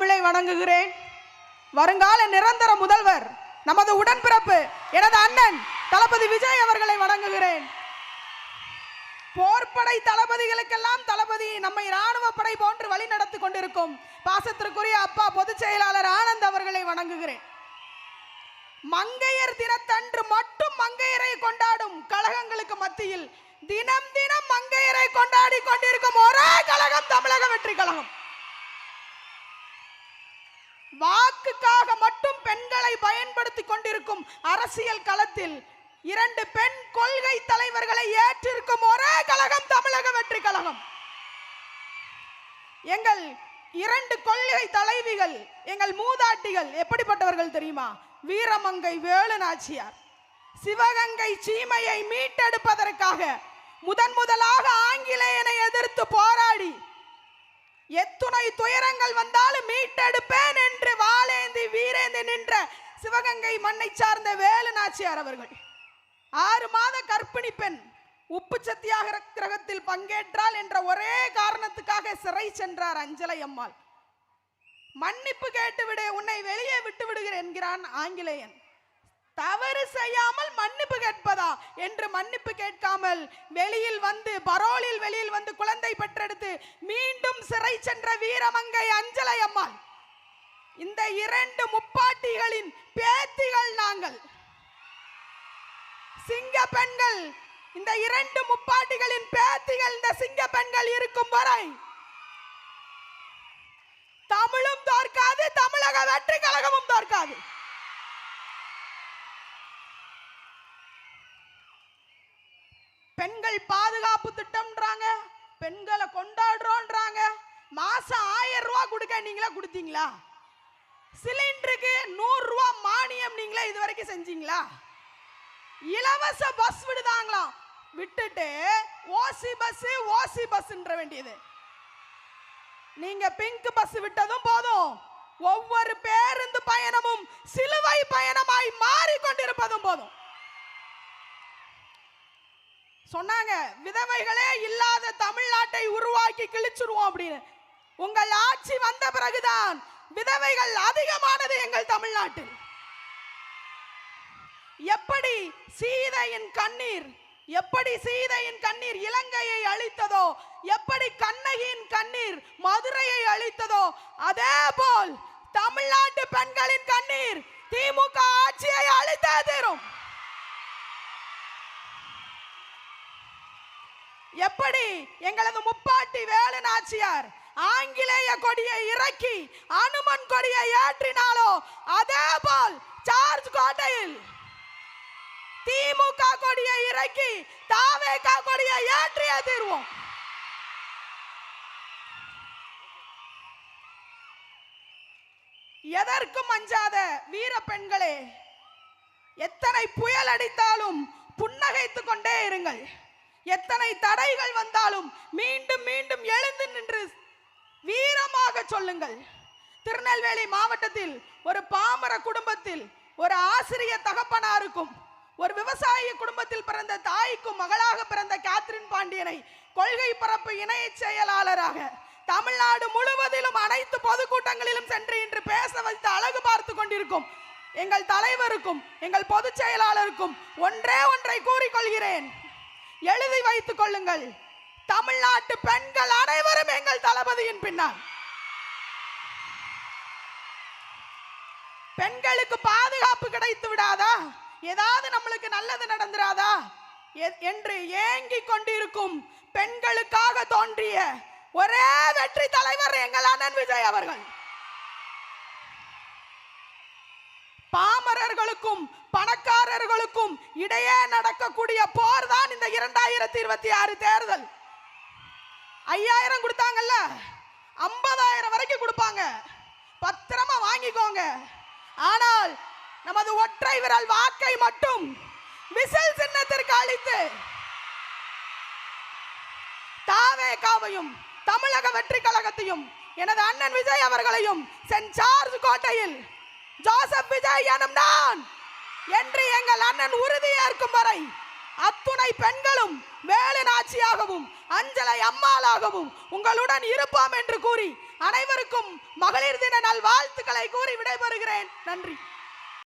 தமிழை வணங்குகிறேன். வருங்கால நிரந்தர முதல்வர் நமது உடன்பிறப்பு எனது அண்ணன் தளபதி விஜய் அவர்களை வணங்குகிறேன். போர்படை தளபதிகளுக்கெல்லாம் தளபதி நம்மை ராணுவ படை போன்று வழி நடத்தி கொண்டிருக்கும் பாசத்திற்குரிய அப்பா பொதுச் செயலாளர் ஆனந்த் அவர்களை வணங்குகிறேன். மங்கையர் தினத்தன்று மட்டும் மங்கையரை கொண்டாடும் கழகங்களுக்கு மத்தியில் தினம் தினம் மங்கையரை கொண்டாடி கொண்டிருக்கும் ஒரே கழகம் தமிழக வெற்றி கழகம். வாக்குக்காக மட்டும் பெண்களை பயன்படுத்தி கொண்டிருக்கும் அரசியல் களத்தில் 2 பெண் கொள்கை தலைவர்களை ஏற்றிருக்கும் ஒரே கழகம் தமிழக வெற்றி கழகம். எங்கள் 2 கொள்கை தலைவிகள், எங்கள் மூதாட்டிகள் எப்படிப்பட்டவர்கள் தெரியுமா? வீரமங்கை வேலு நாச்சியார் சிவகங்கை சீமையை மீட்டெடுப்பதற்காக முதலாக ஆங்கிலேயனை எதிர்த்து போராடி எத்துணை துயரங்கள் வந்தாலும் மீட்டெடுப்பேன் என்று வாளேந்தி வீரேந்தி நின்ற சிவகங்கை மண்ணை சார்ந்த வேலு நாச்சியார் அவர்கள் 6 மாத கர்ப்பிணி பெண் உப்பு சத்தியாகிரகத்தில் பங்கேற்றால் என்ற ஒரே காரணத்துக்காக சிறை சென்றார் அஞ்சலை அம்மாள். மன்னிப்பு கேட்டுவிடு, உன்னை வெளியே விட்டு விடுகிறேன் என்கிறான் ஆங்கிலேயன். தவறு செய்யாமல் மன்னிப்பு கேட்பதா என்று மன்னிப்பு கேட்காமல் வெளியில் வந்து பரோலில் வெளியில் வந்து குழந்தை பெற்றெடுத்து மீண்டும் சிறை சென்ற வீரமங்கை அஞ்சலை அம்மாள். இந்த 2 முப்பாட்டிகளின் பேத்திகள் நாங்கள். சிங்க பெண்கள், இந்த 2 முப்பாட்டிகளின் பேத்திகள், இந்த சிங்க பெண்கள் இருக்கும் வரை தமிழும் தோற்காது, தமிழக வெற்றி கழகமும் தோற்காது. பெண்கள் பாதுகாப்பு திட்டம்ன்றாங்க, பெண்களை கொண்டாடுறோன்றாங்க. மாசம் 1000 ரூபாய் கொடுக்க நீங்களா கொடுத்தீங்களா? சிலிண்டருக்கு 100 ரூபாய் மானியம் நீங்களே இதுவரைக்கும் செஞ்சீங்களா? இலவச பஸ் விடுதாங்களாம், விட்டுட்டு ஓசி பஸ்ன்ற வேண்டியது. நீங்க பிங்க் பஸ் விட்டதும் போதும், ஒவ்வொரு பேருந்து பயணமும் சிலுவை பயணமாய் மாறிக்கொண்டிருப்பதும் போதும். சொன்னாங்க விதவைகளே இல்லாத தமிழ்நாட்டை உருவாக்கி கிழிச்சிருவோம் அப்படின்னு. உங்கள் ஆட்சி வந்த பிறகுதான் விதவைகள் அதிகமானது எங்கள் தமிழ்நாட்டில். எப்படி சீதையின் கண்ணீர் இலங்கையை அழித்ததோ, எப்படி கண்ணகியின் கண்ணீர் மதுரையை அழித்ததோ, அதே போல் தமிழ்நாட்டு பெண்களின் கண்ணீர் திமுக ஆட்சியை அழித்தே தீரும். எப்படி எங்களது முப்பாட்டி வேலு நாச்சியார் ஆங்கிலேய கொடியை இறக்கி அனுமன் கொடியை ஏற்றினாலோ, அதே போல் சார்ஜ் கோட்டையில் திமுக கொடியை இறக்கி தாவேகா கொடியை ஏற்றியே தீர்வோம். எதற்கும் அஞ்சாத வீர பெண்களே, எத்தனை புயல் அடித்தாலும் புன்னகைத்துக் கொண்டே இருங்கள். எத்தனை தடைகள் வந்தாலும் மீண்டும் மீண்டும் எழுந்து நின்று வீரமாக சொல்லுங்கள். திருநெல்வேலி மாவட்டத்தில் ஒரு பாமர குடும்பத்தில் ஒரு ஆசிரியர் தகப்பனாருக்கும் ஒரு விவசாய குடும்பத்தில் பிறந்த தாய்க்கும் மகளாக பிறந்த கேத்ரின் பாண்டியனை கொள்கை பரப்பு இணை செயலாளராக தமிழ்நாடு முழுவதிலும் அனைத்து பொதுக்கூட்டங்களிலும் சென்று இன்று பேச வைத்து அழகு பார்த்து கொண்டிருக்கும் எங்கள் தலைவருக்கும் எங்கள் பொதுச் செயலாளருக்கும் ஒன்றை கூறிக்கொள்கிறேன். எழுதி வைத்துக் கொள்ளுங்கள், தமிழ்நாட்டு பெண்கள் அனைவரும் எங்கள் தளபதியின் பின்னால். பெண்களுக்கு பாதுகாப்பு கிடைத்து விடாதா, ஏதாவது நம்மளுக்கு நல்லது நடந்துராதா என்று ஏங்கிக் கொண்டிருக்கும் பெண்களுக்காக தோன்றிய ஒரே வெற்றி தலைவர் எங்கள் அண்ணன் விஜய் அவர்கள். பாமரர்களுக்கும் பணக்காரர்களுக்கும் இடையே நடக்கக்கூடிய போர் தான் இந்த 2026 தேர்தல். 5000 கொடுத்தாங்கல்ல, 50000 வரைக்கும் கொடுப்பாங்க, பத்திரமா வாங்கிக்கோங்க. ஆனால் நமது ஒற்றை விரல் வாக்கை மட்டும் விசில் சின்னத்திற்கு அளித்து தாவேகாவையும் தமிழக வெற்றி கழகத்தையும் எனது அண்ணன் விஜய் அவர்களையும் சென்ட் ஜார்ஜ் கோட்டையில் ஜோசப் விஜய் எனும் நான் என்று எங்கள் அண்ணன் உறுதியேற்கும் வரை அத்துணை பெண்களும் வேலு நாச்சியாகவும் அஞ்சலை அம்மாளாகவும் உங்களுடன் இருப்போம் என்று கூறி அனைவருக்கும் மகளிர் தின நல் வாழ்த்துக்களை கூறி விடைபெறுகிறேன். நன்றி.